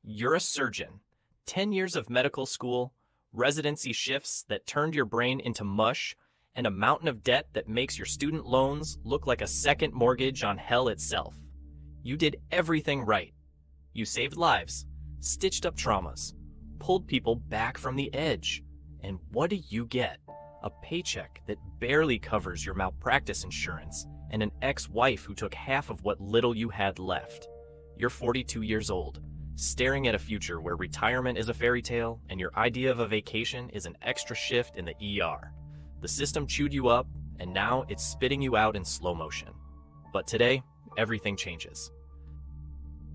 You're a surgeon. 10 years of medical school, residency shifts that turned your brain into mush, and a mountain of debt that makes your student loans look like a second mortgage on hell itself. You did everything right. You saved lives, stitched up traumas, pulled people back from the edge. And what do you get? A paycheck that barely covers your malpractice insurance and an ex-wife who took half of what little you had left. You're 42 years old, staring at a future where retirement is a fairy tale and your idea of a vacation is an extra shift in the ER. The system chewed you up, and now it's spitting you out in slow motion. But today, everything changes.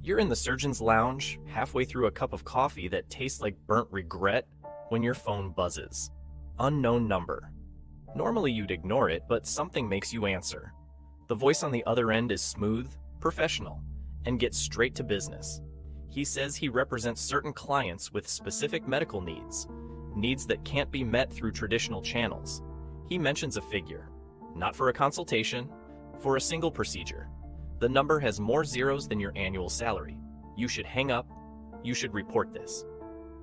You're in the surgeon's lounge, halfway through a cup of coffee that tastes like burnt regret, when your phone buzzes. Unknown number. Normally you'd ignore it, but something makes you answer. The voice on the other end is smooth, professional, and gets straight to business. He says he represents certain clients with specific medical needs that can't be met through traditional channels. He mentions a figure, not for a consultation, for a single procedure. The number has more zeros than your annual salary. You should hang up. You should report this.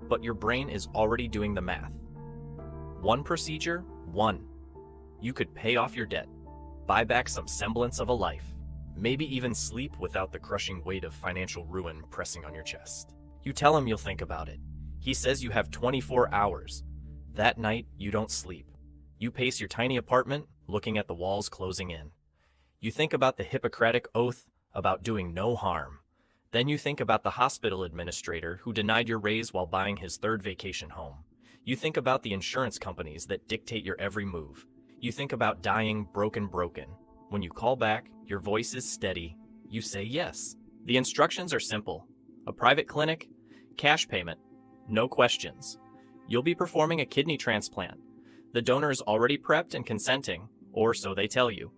But your brain is already doing the math. One procedure, one. You could pay off your debt, buy back some semblance of a life, maybe even sleep without the crushing weight of financial ruin pressing on your chest. You tell him you'll think about it. He says you have 24 hours. That night, you don't sleep. You pace your tiny apartment, looking at the walls closing in. You think about the Hippocratic Oath about doing no harm. Then you think about the hospital administrator who denied your raise while buying his third vacation home. You think about the insurance companies that dictate your every move. You think about dying broken. When you call back, your voice is steady. You say yes. The instructions are simple. A private clinic, cash payment, no questions. You'll be performing a kidney transplant. The donor is already prepped and consenting, or so they tell you.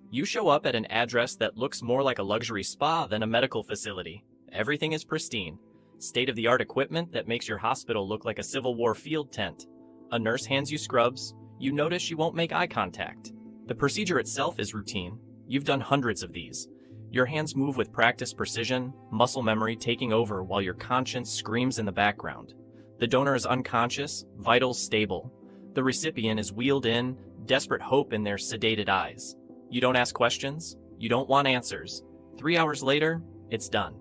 You show up at an address that looks more like a luxury spa than a medical facility. Everything is pristine. State-of-the-art equipment that makes your hospital look like a Civil War field tent. A nurse hands you scrubs. You notice you won't make eye contact. The procedure itself is routine. You've done hundreds of these. Your hands move with practiced precision, muscle memory taking over while your conscience screams in the background. The donor is unconscious, vitals stable. The recipient is wheeled in, desperate hope in their sedated eyes. You don't ask questions. You don't want answers. 3 hours later, it's done.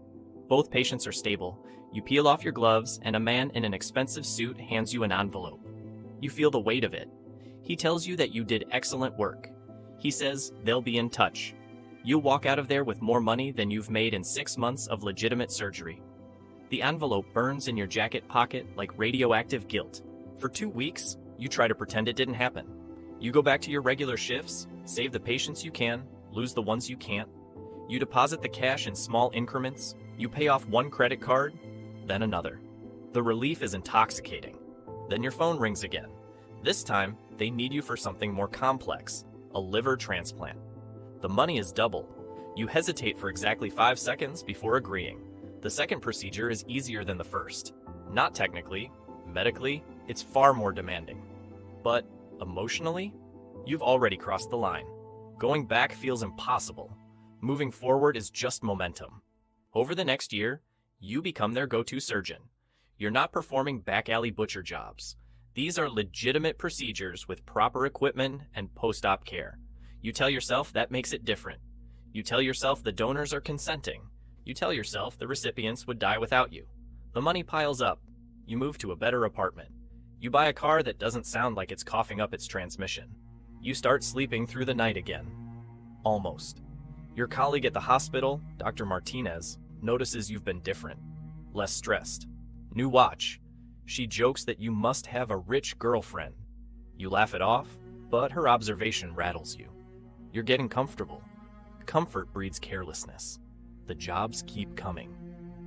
Both patients are stable. You peel off your gloves, and a man in an expensive suit hands you an envelope. You feel the weight of it. He tells you that you did excellent work. He says they'll be in touch. You'll walk out of there with more money than you've made in 6 months of legitimate surgery. The envelope burns in your jacket pocket like radioactive guilt. For 2 weeks, you try to pretend it didn't happen. You go back to your regular shifts, save the patients you can, lose the ones you can't. You deposit the cash in small increments. You pay off one credit card, then another. The relief is intoxicating. Then your phone rings again. This time, they need you for something more complex, a liver transplant. The money is double. You hesitate for exactly 5 seconds before agreeing. The second procedure is easier than the first. Not technically, medically, it's far more demanding. But emotionally, you've already crossed the line. Going back feels impossible. Moving forward is just momentum. Over the next year, you become their go-to surgeon. You're not performing back-alley butcher jobs. These are legitimate procedures with proper equipment and post-op care. You tell yourself that makes it different. You tell yourself the donors are consenting. You tell yourself the recipients would die without you. The money piles up. You move to a better apartment. You buy a car that doesn't sound like it's coughing up its transmission. You start sleeping through the night again. Almost. Your colleague at the hospital, Dr. Martinez, notices you've been different, less stressed. New watch. She jokes that you must have a rich girlfriend. You laugh it off, but her observation rattles you. You're getting comfortable. Comfort breeds carelessness. The jobs keep coming.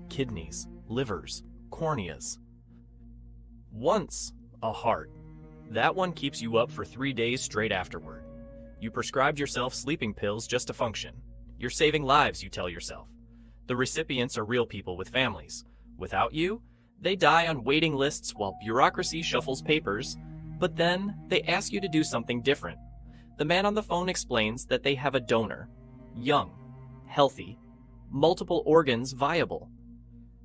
Kidneys, livers, corneas. Once, a heart. That one keeps you up for 3 days straight afterward. You prescribed yourself sleeping pills just to function. You're saving lives, you tell yourself. The recipients are real people with families. Without you, they die on waiting lists while bureaucracy shuffles papers, but then they ask you to do something different. The man on the phone explains that they have a donor. Young, healthy, multiple organs viable.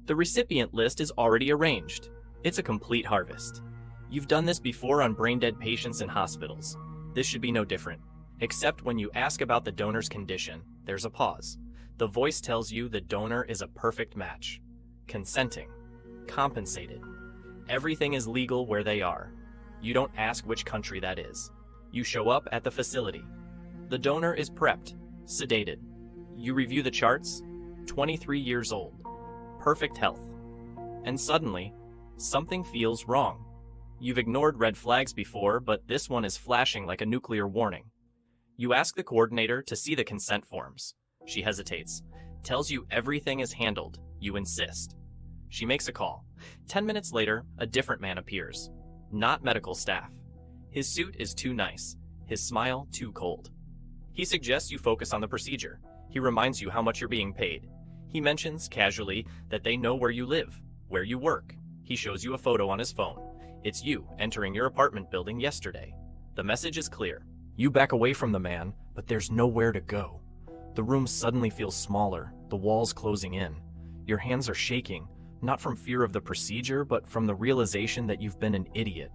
The recipient list is already arranged. It's a complete harvest. You've done this before on brain-dead patients in hospitals. This should be no different. Except when you ask about the donor's condition, there's a pause. The voice tells you the donor is a perfect match. Consenting. Compensated. Everything is legal where they are. You don't ask which country that is. You show up at the facility. The donor is prepped, sedated. You review the charts, 23 years old, perfect health. And suddenly, something feels wrong. You've ignored red flags before, but this one is flashing like a nuclear warning. You ask the coordinator to see the consent forms. She hesitates, tells you everything is handled. You insist. She makes a call. 10 minutes later, a different man appears. Not medical staff. His suit is too nice, his smile too cold. He suggests you focus on the procedure. He reminds you how much you're being paid. He mentions, casually, that they know where you live, where you work. He shows you a photo on his phone. It's you entering your apartment building yesterday. The message is clear. You back away from the man, but there's nowhere to go. The room suddenly feels smaller, the walls closing in. Your hands are shaking, not from fear of the procedure, but from the realization that you've been an idiot.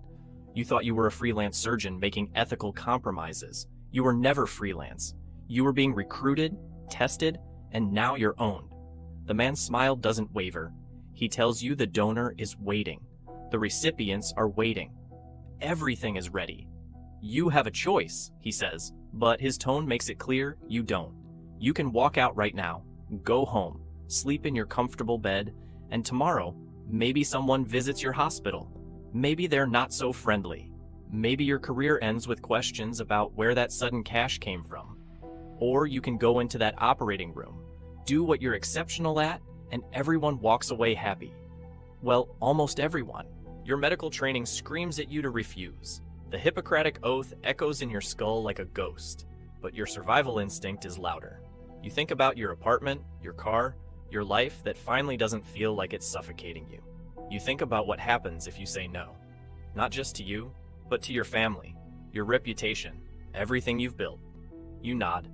You thought you were a freelance surgeon making ethical compromises. You were never freelance. You were being recruited, tested, and now you're owned. The man's smile doesn't waver. He tells you the donor is waiting. The recipients are waiting. Everything is ready. You have a choice, he says, but his tone makes it clear you don't. You can walk out right now, go home, sleep in your comfortable bed, and tomorrow, maybe someone visits your hospital. Maybe they're not so friendly. Maybe your career ends with questions about where that sudden cash came from. Or you can go into that operating room, do what you're exceptional at, and everyone walks away happy. Well, almost everyone. Your medical training screams at you to refuse. The Hippocratic Oath echoes in your skull like a ghost, but your survival instinct is louder. You think about your apartment, your car, your life that finally doesn't feel like it's suffocating you. You think about what happens if you say no. Not just to you, but to your family, your reputation, everything you've built. You nod.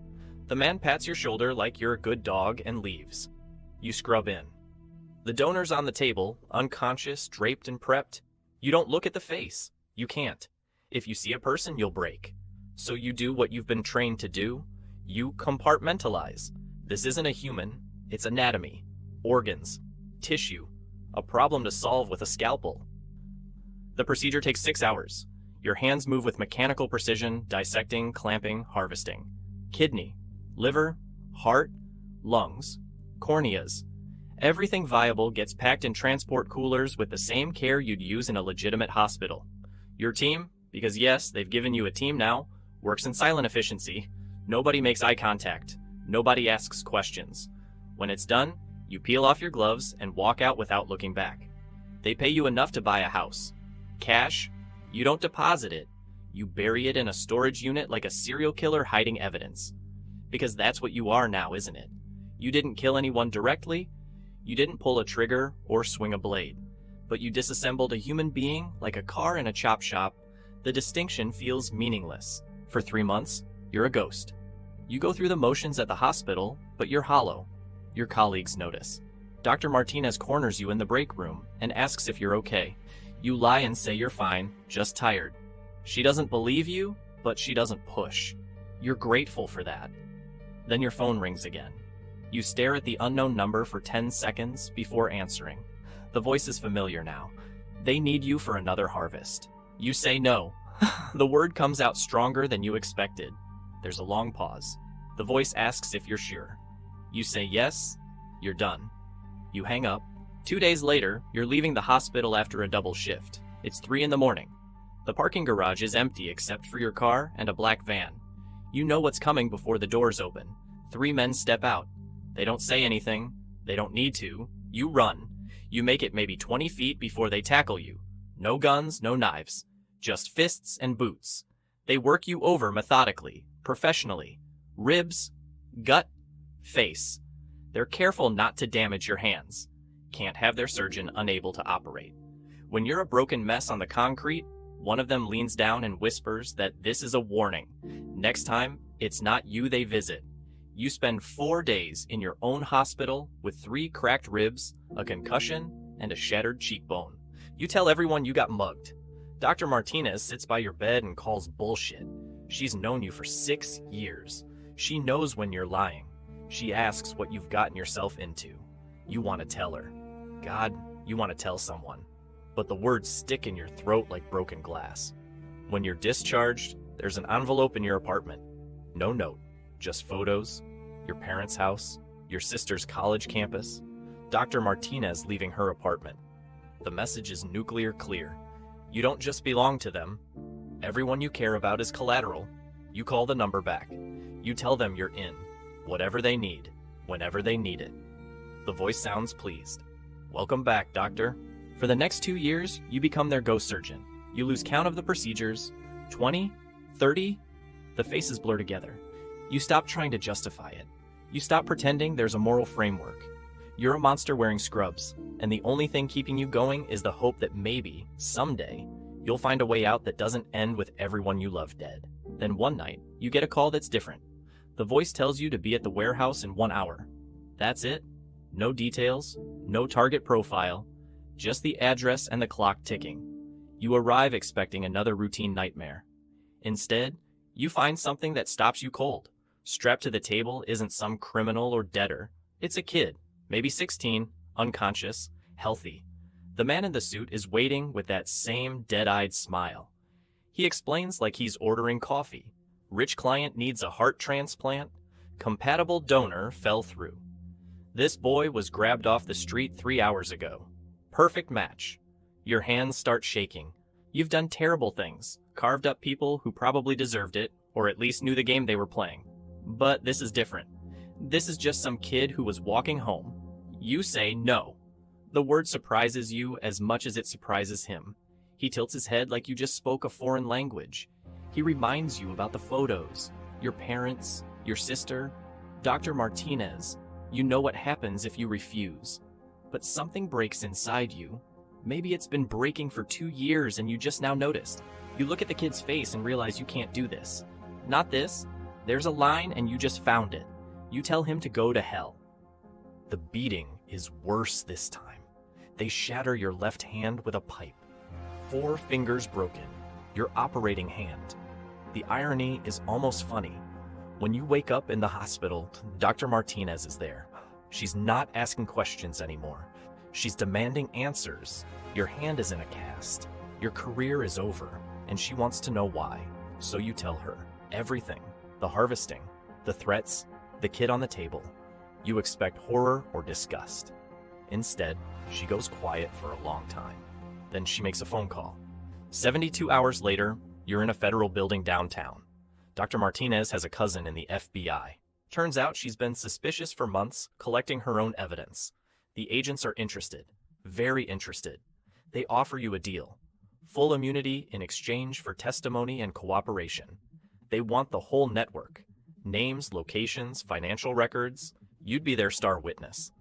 The man pats your shoulder like you're a good dog and leaves. You scrub in. The donor's on the table, unconscious, draped and prepped. You don't look at the face. You can't. If you see a person, you'll break. So you do what you've been trained to do. You compartmentalize. This isn't a human. It's anatomy, organs, tissue, a problem to solve with a scalpel. The procedure takes 6 hours. Your hands move with mechanical precision, dissecting, clamping, harvesting. Kidney, liver, heart, lungs, corneas. Everything viable gets packed in transport coolers with the same care you'd use in a legitimate hospital. Your team, because yes, they've given you a team now, works in silent efficiency. Nobody makes eye contact. Nobody asks questions. When it's done, you peel off your gloves and walk out without looking back. They pay you enough to buy a house. Cash, you don't deposit it. You bury it in a storage unit like a serial killer hiding evidence. Because that's what you are now, isn't it? You didn't kill anyone directly. You didn't pull a trigger or swing a blade. But you disassembled a human being like a car in a chop shop. The distinction feels meaningless. For 3 months, you're a ghost. You go through the motions at the hospital, but you're hollow. Your colleagues notice. Dr. Martinez corners you in the break room and asks if you're okay. You lie and say you're fine, just tired. She doesn't believe you, but she doesn't push. You're grateful for that. Then your phone rings again. You stare at the unknown number for 10 seconds before answering. The voice is familiar now. They need you for another harvest. You say no. The word comes out stronger than you expected. There's a long pause. The voice asks if you're sure. You say yes, you're done. You hang up. 2 days later, you're leaving the hospital after a double shift. It's 3 a.m. The parking garage is empty except for your car and a black van. You know what's coming before the doors open. 3 men step out. They don't say anything. They don't need to. You run. You make it maybe 20 feet before they tackle you. No guns, no knives. Just fists and boots. They work you over methodically, professionally. Ribs, gut, face. They're careful not to damage your hands. Can't have their surgeon unable to operate. When you're a broken mess on the concrete, one of them leans down and whispers that this is a warning. Next time, it's not you they visit. You spend 4 days in your own hospital with 3 cracked ribs, a concussion, and a shattered cheekbone. You tell everyone you got mugged. Dr. Martinez sits by your bed and calls bullshit. She's known you for 6 years. She knows when you're lying. She asks what you've gotten yourself into. You want to tell her. God, you want to tell someone. But the words stick in your throat like broken glass. When you're discharged, there's an envelope in your apartment. No note, just photos, your parents' house, your sister's college campus, Dr. Martinez leaving her apartment. The message is nuclear clear. You don't just belong to them. Everyone you care about is collateral. You call the number back. You tell them you're in. Whatever they need, whenever they need it. The voice sounds pleased. Welcome back, doctor. For the next 2 years, you become their ghost surgeon. You lose count of the procedures. 20? 30? The faces blur together. You stop trying to justify it. You stop pretending there's a moral framework. You're a monster wearing scrubs, and the only thing keeping you going is the hope that maybe, someday, you'll find a way out that doesn't end with everyone you love dead. Then one night, you get a call that's different. The voice tells you to be at the warehouse in 1 hour. That's it. No details, no target profile, just the address and the clock ticking. You arrive expecting another routine nightmare. Instead, you find something that stops you cold. Strapped to the table isn't some criminal or debtor. It's a kid, maybe 16, unconscious, healthy. The man in the suit is waiting with that same dead-eyed smile. He explains like he's ordering coffee. Rich client needs a heart transplant. Compatible donor fell through. This boy was grabbed off the street 3 hours ago. Perfect match. Your hands start shaking. You've done terrible things, carved up people who probably deserved it, or at least knew the game they were playing. But this is different. This is just some kid who was walking home. You say no. The word surprises you as much as it surprises him. He tilts his head like you just spoke a foreign language. He reminds you about the photos, your parents, your sister. Dr. Martinez, you know what happens if you refuse. But something breaks inside you. Maybe it's been breaking for 2 years and you just now noticed. You look at the kid's face and realize you can't do this. Not this. There's a line and you just found it. You tell him to go to hell. The beating is worse this time. They shatter your left hand with a pipe. 4 fingers broken. Your operating hand. The irony is almost funny. When you wake up in the hospital, Dr. Martinez is there. She's not asking questions anymore. She's demanding answers. Your hand is in a cast. Your career is over, and she wants to know why. So you tell her everything. The harvesting, the threats, the kid on the table. You expect horror or disgust. Instead, she goes quiet for a long time. Then she makes a phone call. 72 hours later, you're in a federal building downtown. Dr. Martinez has a cousin in the FBI. Turns out she's been suspicious for months, collecting her own evidence. The agents are interested, very interested. They offer you a deal. Full immunity in exchange for testimony and cooperation. They want the whole network. Names, locations, financial records. You'd be their star witness.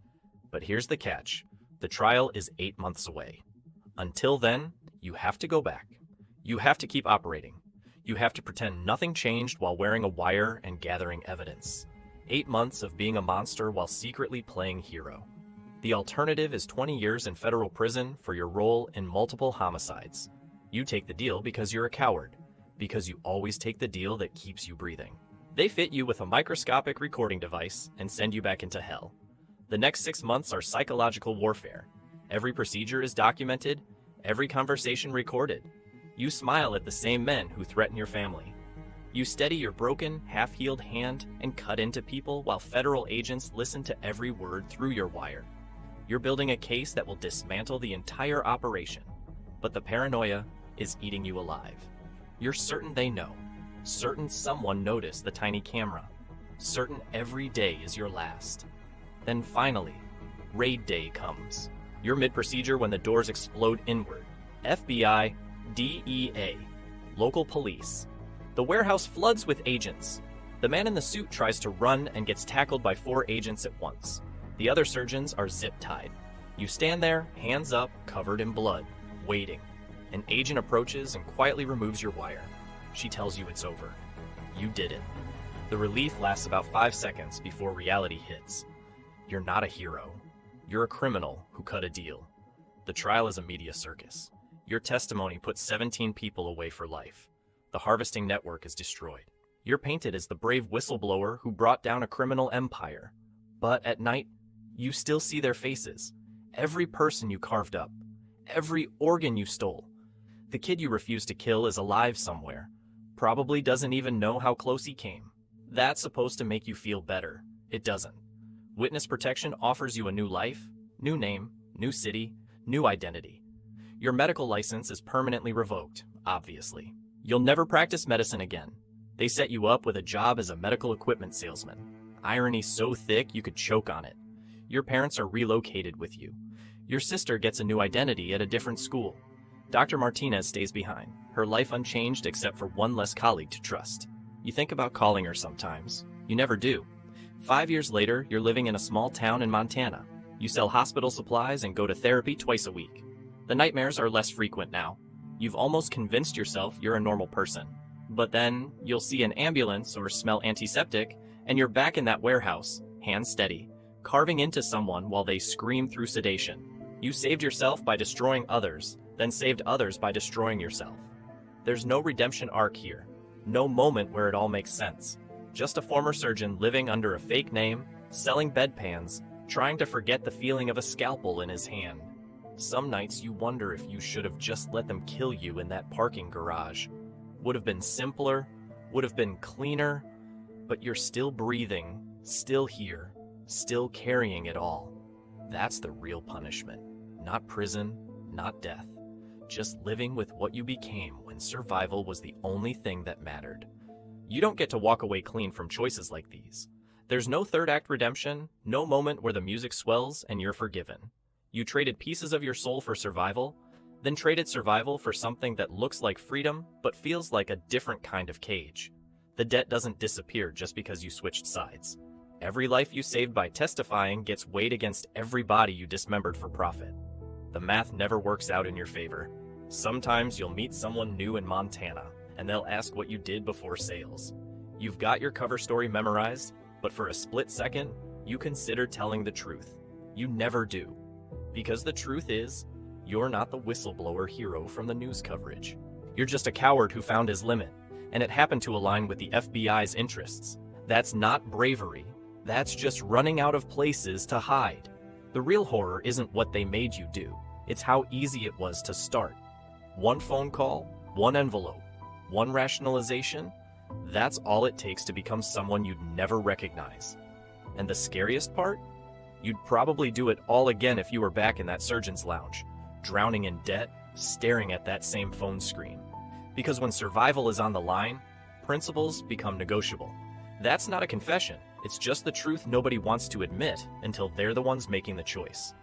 But here's the catch. The trial is 8 months away. Until then, you have to go back. You have to keep operating. You have to pretend nothing changed while wearing a wire and gathering evidence. 8 months of being a monster while secretly playing hero. The alternative is 20 years in federal prison for your role in multiple homicides. You take the deal because you're a coward, because you always take the deal that keeps you breathing. They fit you with a microscopic recording device and send you back into hell. The next 6 months are psychological warfare. Every procedure is documented, every conversation recorded. You smile at the same men who threaten your family. You steady your broken, half-healed hand and cut into people while federal agents listen to every word through your wire. You're building a case that will dismantle the entire operation, but the paranoia is eating you alive. You're certain they know, certain someone noticed the tiny camera, certain every day is your last. Then finally, raid day comes. You're mid-procedure when the doors explode inward. FBI, DEA, local police. The warehouse floods with agents. The man in the suit tries to run and gets tackled by 4 agents at once. The other surgeons are zip-tied. You stand there, hands up, covered in blood, waiting. An agent approaches and quietly removes your wire. She tells you it's over. You did it. The relief lasts about 5 seconds before reality hits. You're not a hero. You're a criminal who cut a deal. The trial is a media circus. Your testimony puts 17 people away for life. The harvesting network is destroyed. You're painted as the brave whistleblower who brought down a criminal empire. But at night, you still see their faces. Every person you carved up. Every organ you stole. The kid you refused to kill is alive somewhere. Probably doesn't even know how close he came. That's supposed to make you feel better. It doesn't. Witness protection offers you a new life, new name, new city, new identity. Your medical license is permanently revoked, obviously. You'll never practice medicine again. They set you up with a job as a medical equipment salesman. Irony so thick you could choke on it. Your parents are relocated with you. Your sister gets a new identity at a different school. Dr. Martinez stays behind, her life unchanged except for one less colleague to trust. You think about calling her sometimes. You never do. 5 years later, you're living in a small town in Montana. You sell hospital supplies and go to therapy twice a week. The nightmares are less frequent now. You've almost convinced yourself you're a normal person. But then, you'll see an ambulance or smell antiseptic, and you're back in that warehouse, hands steady, carving into someone while they scream through sedation. You saved yourself by destroying others, then saved others by destroying yourself. There's no redemption arc here. No moment where it all makes sense. Just a former surgeon living under a fake name, selling bedpans, trying to forget the feeling of a scalpel in his hand. Some nights you wonder if you should have just let them kill you in that parking garage. Would have been simpler, would have been cleaner, but you're still breathing, still here, still carrying it all. That's the real punishment. Not prison, not death. Just living with what you became when survival was the only thing that mattered. You don't get to walk away clean from choices like these. There's no third act redemption, no moment where the music swells and you're forgiven. You traded pieces of your soul for survival, then traded survival for something that looks like freedom but feels like a different kind of cage. The debt doesn't disappear just because you switched sides. Every life you saved by testifying gets weighed against every body you dismembered for profit. The math never works out in your favor. Sometimes you'll meet someone new in Montana, and they'll ask what you did before sales. You've got your cover story memorized, but for a split second, you consider telling the truth. You never do. Because the truth is, you're not the whistleblower hero from the news coverage. You're just a coward who found his limit, and it happened to align with the FBI's interests. That's not bravery. That's just running out of places to hide. The real horror isn't what they made you do. It's how easy it was to start. One phone call, one envelope, one rationalization. That's all it takes to become someone you'd never recognize. And the scariest part? You'd probably do it all again if you were back in that surgeon's lounge, drowning in debt, staring at that same phone screen. Because when survival is on the line, principles become negotiable. That's not a confession. It's just the truth nobody wants to admit until they're the ones making the choice.